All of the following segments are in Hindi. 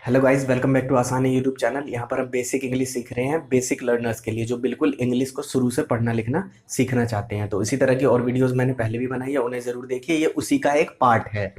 Hello guys, welcome back to Aasani YouTube channel. यहाँ पर हम बेसिक इंग्लिश सीख रहे हैं बेसिक लर्नर्स के लिए, जो बिल्कुल इंग्लिश को शुरू से पढ़ना लिखना सीखना चाहते हैं। तो इसी तरह की और वीडियोस मैंने पहले भी बनाई है, उन्हें ज़रूर देखिए, ये उसी का एक पार्ट है।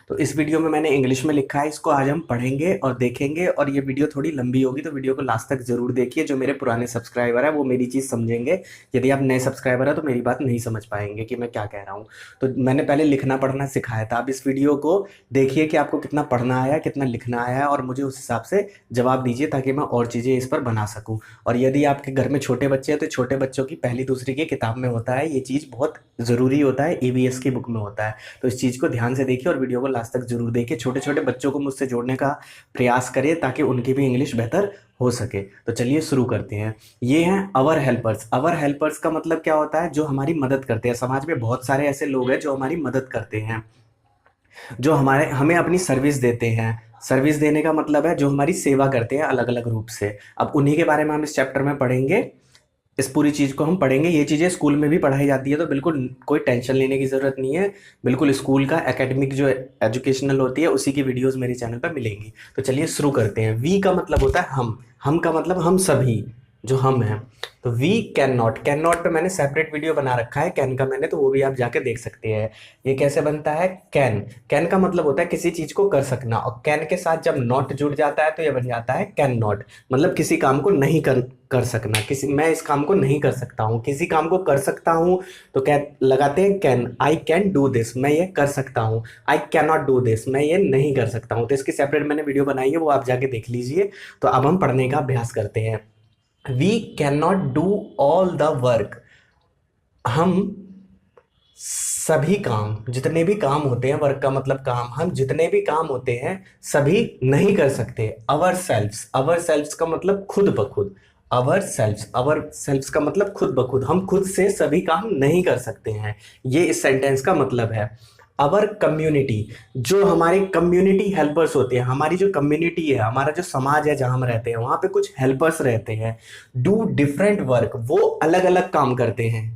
तो इस वीडियो में मैंने इंग्लिश में लिखा है, इसको आज हम पढ़ेंगे और देखेंगे। और ये वीडियो थोड़ी लंबी होगी, तो वीडियो को लास्ट तक जरूर देखिए। जो मेरे पुराने सब्सक्राइबर है वो मेरी चीज़ समझेंगे। यदि आप नए सब्सक्राइबर है तो मेरी बात नहीं समझ पाएंगे कि मैं क्या कह रहा हूँ। तो मैंने पहले लिखना पढ़ना सिखाया था, अब इस वीडियो को देखिए कि आपको कितना पढ़ना आया, कितना लिखना आया, और मुझे उस हिसाब से जवाब दीजिए ताकि मैं और चीज़ें इस पर बना सकूँ। और यदि आपके घर में छोटे बच्चे हैं तो छोटे बच्चों की पहली दूसरी की किताब में होता है, ये चीज़ बहुत ज़रूरी होता है, ईवीएस की बुक में होता है। तो इस चीज़ को ध्यान से देखिए और वीडियो को लास्ट तक जरूर देखिए। छोटे छोटे बच्चों को मुझसे जोड़ने का प्रयास करिए ताकि उनकी भी इंग्लिश बेहतर हो सके। तो चलिए शुरू करते हैं। ये हैं अवर हेल्पर्स। अवर हेल्पर्स का मतलब क्या होता है? जो हमारी मदद करते हैं। समाज में बहुत सारे ऐसे लोग हैं जो हमारी मदद करते हैं, जो हमारे हमें अपनी सर्विस देते हैं। सर्विस देने का मतलब है जो हमारी सेवा करते हैं अलग अलग रूप से। अब उन्हीं के बारे में हम इस चैप्टर में पढ़ेंगे। इस पूरी चीज़ को हम पढ़ेंगे। ये चीज़ें स्कूल में भी पढ़ाई जाती है, तो बिल्कुल कोई टेंशन लेने की ज़रूरत नहीं है। बिल्कुल स्कूल का एकेडमिक जो एजुकेशनल होती है उसी की वीडियोस मेरे चैनल पर मिलेंगी। तो चलिए शुरू करते हैं। वी का मतलब होता है हम का मतलब हम सभी, जो हम हैं। तो we can not, can not पे मैंने सेपरेट वीडियो बना रखा है कैन का मैंने, तो वो भी आप जाके देख सकते हैं। ये कैसे बनता है? कैन, कैन का मतलब होता है किसी चीज़ को कर सकना, और कैन के साथ जब नॉट जुड़ जाता है तो ये बन जाता है कैन नॉट। मतलब किसी काम को नहीं कर सकना, किसी मैं इस काम को नहीं कर सकता हूँ, किसी काम को कर सकता हूँ तो क्या लगाते हैं? Can. I can do this, मैं ये कर सकता हूँ। I can not do this, मैं ये नहीं कर सकता हूँ। तो इसकी सेपरेट मैंने वीडियो बनाई है, वो आप जाके देख लीजिए। तो अब हम पढ़ने का अभ्यास करते हैं। We can not do all the work. हम सभी काम, जितने भी काम होते हैं, वर्क का मतलब काम, हम जितने भी काम होते हैं सभी नहीं कर सकते। अवर सेल्फ्स, अवर सेल्फ्स का मतलब खुद ब खुद। अवर सेल्फ्स, अवर सेल्फ्स का मतलब खुद ब खुद, हम खुद से सभी काम नहीं कर सकते हैं। ये इस सेंटेंस का मतलब है। अवर कम्युनिटी, जो हमारे कम्युनिटी हेल्पर्स होते हैं, हमारी जो कम्युनिटी है, हमारा जो समाज है जहां हम रहते हैं, वहां पे कुछ हेल्पर्स रहते हैं। डू डिफरेंट वर्क, वो अलग अलग काम करते हैं।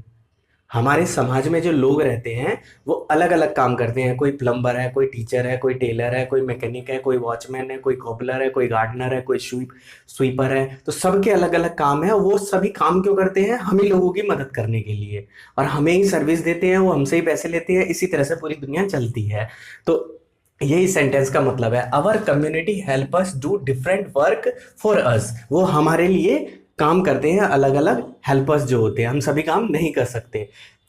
हमारे समाज में जो लोग रहते हैं वो अलग अलग काम करते हैं। कोई प्लम्बर है, कोई टीचर है, कोई टेलर है, कोई मैकेनिक है, कोई वॉचमैन है, कोई कॉबलर है, कोई गार्डनर है, कोई स्वीपर है। तो सबके अलग अलग काम है। वो सभी काम क्यों करते हैं? हम ही लोगों की मदद करने के लिए, और हमें ही सर्विस देते हैं, वो हमसे ही पैसे लेते हैं। इसी तरह से पूरी दुनिया चलती है। तो यही सेंटेंस का मतलब है। Our community help us do different work for us, वो हमारे लिए काम करते हैं अलग अलग। हेल्पर्स जो होते हैं, हम सभी काम नहीं कर सकते।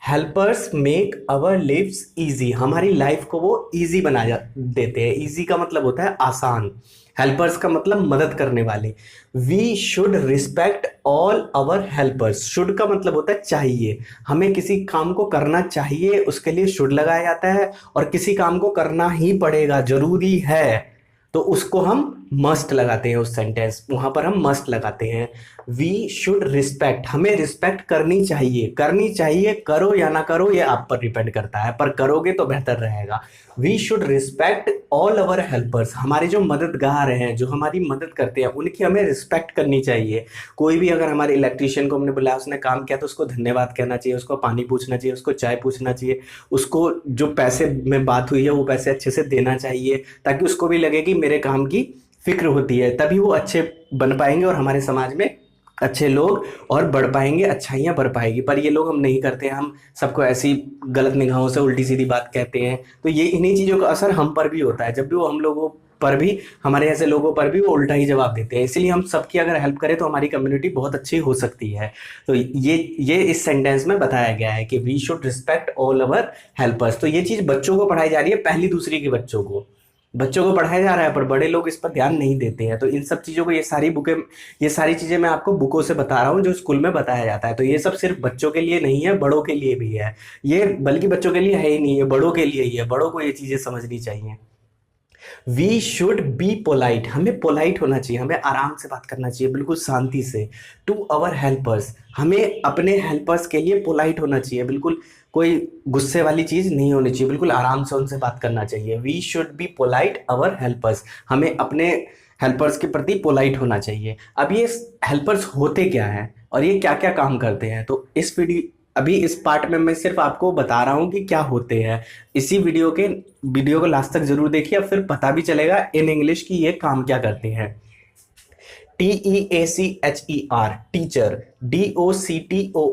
Helpers make our lives easy, हमारी लाइफ को वो इजी देते हैं। इजी का मतलब होता है आसान। हेल्पर्स का मतलब मदद करने वाले। We should respect all our helpers, should का मतलब होता है चाहिए। हमें किसी काम को करना चाहिए, उसके लिए शुड लगाया जाता है। और किसी काम को करना ही पड़ेगा, जरूरी है, तो उसको हम मस्ट लगाते हैं। उस सेंटेंस वहां पर हम मस्ट लगाते हैं। वी शुड रिस्पेक्ट, हमें रिस्पेक्ट करनी चाहिए। करनी चाहिए, करो या ना करो ये आप पर डिपेंड करता है, पर करोगे तो बेहतर रहेगा। We should respect all our helpers, हमारे जो मददगार हैं, जो हमारी मदद करते हैं, उनकी हमें रिस्पेक्ट करनी चाहिए। कोई भी अगर हमारे इलेक्ट्रिशियन को हमने बुलाया, उसने काम किया, तो उसको धन्यवाद कहना चाहिए, उसको पानी पूछना चाहिए, उसको चाय पूछना चाहिए, उसको जो पैसे में बात हुई है वो पैसे अच्छे से देना चाहिए, ताकि उसको भी लगे कि मेरे काम की फिक्र होती है। तभी वो अच्छे बन पाएंगे और हमारे समाज में अच्छे लोग और बढ़ पाएंगे, अच्छाइयाँ बढ़ पाएगी। पर ये लोग हम नहीं करते हैं, हम सबको ऐसी गलत निगाहों से उल्टी सीधी बात कहते हैं। तो ये इन्हीं चीज़ों का असर हम पर भी होता है। जब भी वो हम लोगों पर भी, हमारे ऐसे लोगों पर भी वो उल्टा ही जवाब देते हैं। इसलिए हम सबकी अगर हेल्प करें तो हमारी कम्युनिटी बहुत अच्छी हो सकती है। तो ये इस सेंटेंस में बताया गया है कि we should respect all our helpers. तो ये चीज़ बच्चों को पढ़ाई जा रही है, पहली दूसरी के बच्चों को पढ़ाया जा रहा है, पर बड़े लोग इस पर ध्यान नहीं देते हैं। तो इन सब चीज़ों को, ये सारी चीज़ें मैं आपको बुकों से बता रहा हूँ जो स्कूल में बताया जाता है। तो ये सब सिर्फ बच्चों के लिए नहीं है, बड़ों के लिए भी है। ये बल्कि बच्चों के लिए है ही नहीं, ये बड़ों के लिए ही है। बड़ों को ये चीज़ें समझनी चाहिए। वी शुड बी पोलाइट, हमें पोलाइट होना चाहिए, हमें आराम से बात करना चाहिए, बिल्कुल शांति से। टू अवर हेल्पर्स, हमें अपने हेल्पर्स के लिए पोलाइट होना चाहिए, बिल्कुल कोई गुस्से वाली चीज़ नहीं होनी चाहिए, बिल्कुल आराम से उनसे बात करना चाहिए। We should be polite our helpers, हमें अपने हेल्पर्स के प्रति पोलाइट होना चाहिए। अब ये हेल्पर्स होते क्या हैं और ये क्या क्या काम करते हैं, तो इस वीडियो अभी इस पार्ट में मैं सिर्फ आपको बता रहा हूँ कि क्या होते हैं। इसी वीडियो को लास्ट तक जरूर देखिए, अब फिर पता भी चलेगा इन इंग्लिश की ये काम क्या करते हैं। TEACHER teacher, DOCTOR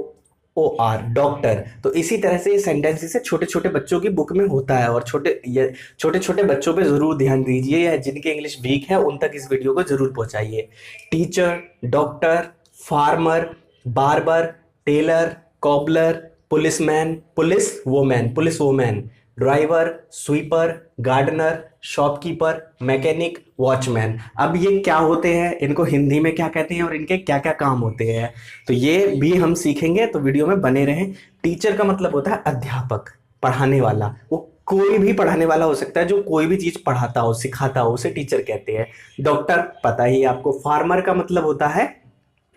doctor. तो इसी तरह से ये सेंटेंसेस से छोटे छोटे बच्चों की बुक में होता है, और छोटे छोटे बच्चों पे जरूर ध्यान दीजिए, या जिनके इंग्लिश वीक है उन तक इस वीडियो को जरूर पहुंचाइए। Teacher, doctor, farmer, barber, tailor, cobbler, policeman, police woman, driver, sweeper, gardener, shopkeeper, mechanic, watchman. अब ये क्या होते हैं, इनको हिंदी में क्या कहते हैं और इनके क्या क्या काम होते हैं, तो ये भी हम सीखेंगे, तो वीडियो में बने रहें। टीचर का मतलब होता है अध्यापक, पढ़ाने वाला। वो कोई भी पढ़ाने वाला हो सकता है, जो कोई भी चीज पढ़ाता हो, सिखाता हो, उसे टीचर कहते हैं। डॉक्टर पता ही है आपको। फार्मर का मतलब होता है,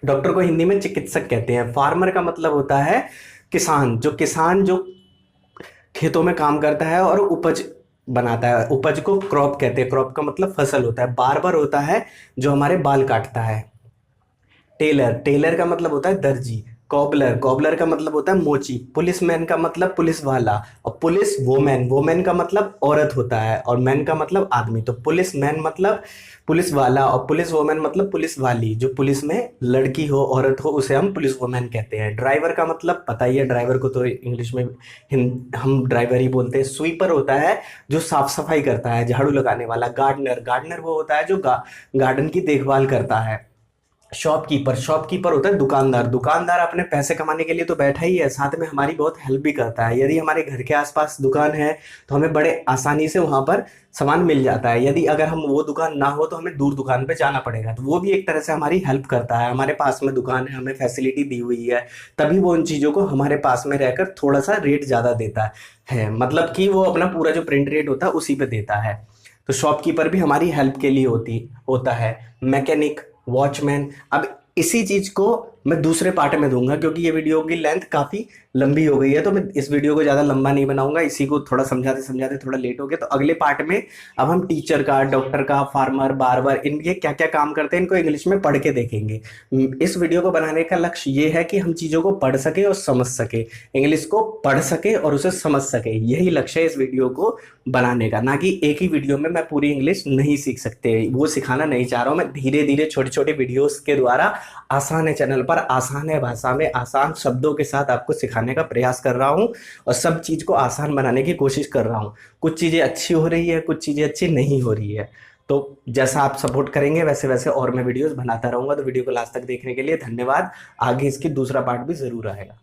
डॉक्टर को हिंदी में चिकित्सक कहते हैं। फार्मर का मतलब होता है किसान, जो खेतों में काम करता है और उपज बनाता है, उपज को क्रॉप कहते हैं। क्रॉप का मतलब फसल होता है। बार्बर होता है जो हमारे बाल काटता है। टेलर का मतलब होता है दर्जी। कॉबलर का मतलब होता है मोची। पुलिसमैन का मतलब पुलिस वाला। और पुलिस वोमैन का मतलब औरत होता है, और मैन का मतलब आदमी। तो पुलिस मैन मतलब पुलिस वाला, और पुलिस वोमैन मतलब पुलिस वाली। जो पुलिस में लड़की हो, औरत हो, उसे हम पुलिस वोमैन कहते हैं। ड्राइवर का मतलब पता ही है, ड्राइवर को तो इंग्लिश में हम ड्राइवर ही बोलते हैं। स्वीपर होता है जो साफ सफाई करता है, झाड़ू लगाने वाला। गार्डनर वो होता है जो गार्डन की देखभाल करता है। शॉपकीपर होता है दुकानदार अपने पैसे कमाने के लिए तो बैठा ही है, साथ में हमारी बहुत हेल्प भी करता है। यदि हमारे घर के आसपास दुकान है तो हमें बड़े आसानी से वहां पर सामान मिल जाता है। यदि अगर हम वो दुकान ना हो तो हमें दूर दुकान पे जाना पड़ेगा, तो वो भी एक तरह से हमारी हेल्प करता है। हमारे पास में दुकान है, हमें फैसिलिटी दी हुई है, तभी वो उन चीजों को हमारे पास में रहकर थोड़ा सा रेट ज्यादा देता है, मतलब कि वो अपना पूरा जो प्रिंट रेट होता है उसी पे देता है। तो शॉपकीपर भी हमारी हेल्प के लिए होता है। Mechanic, watchman. अब इसी चीज को मैं दूसरे पार्ट में दूंगा, क्योंकि ये वीडियो की लेंथ काफी लंबी हो गई है, तो मैं इस वीडियो को ज्यादा लंबा नहीं बनाऊंगा। इसी को थोड़ा समझाते समझाते थोड़ा लेट हो गया, तो अगले पार्ट में अब हम टीचर का, डॉक्टर का, फार्मर, बार्बर, इनके क्या क्या काम करते हैं इनको इंग्लिश में पढ़ के देखेंगे। इस वीडियो को बनाने का लक्ष्य ये है कि हम चीजों को पढ़ सके और समझ सके, इंग्लिश को पढ़ सके और उसे समझ सके। यही लक्ष्य है इस वीडियो को बनाने का, ना कि एक ही वीडियो में मैं पूरी इंग्लिश नहीं सीख सकते, वो सिखाना नहीं चाह रहा हूं मैं। धीरे धीरे छोटे छोटे वीडियोस के द्वारा आसान है चैनल पर, आसान है भाषा में, आसान शब्दों के साथ आपको सिखाने का प्रयास कर रहा हूं, और सब चीज को आसान बनाने की कोशिश कर रहा हूं। कुछ चीजें अच्छी हो रही है, कुछ चीजें अच्छी नहीं हो रही है, तो जैसा आप सपोर्ट करेंगे वैसे वैसे और मैं वीडियोस बनाता रहूंगा। तो वीडियो को लास्ट तक देखने के लिए धन्यवाद। आगे इसकी दूसरा पार्ट भी जरूर आएगा।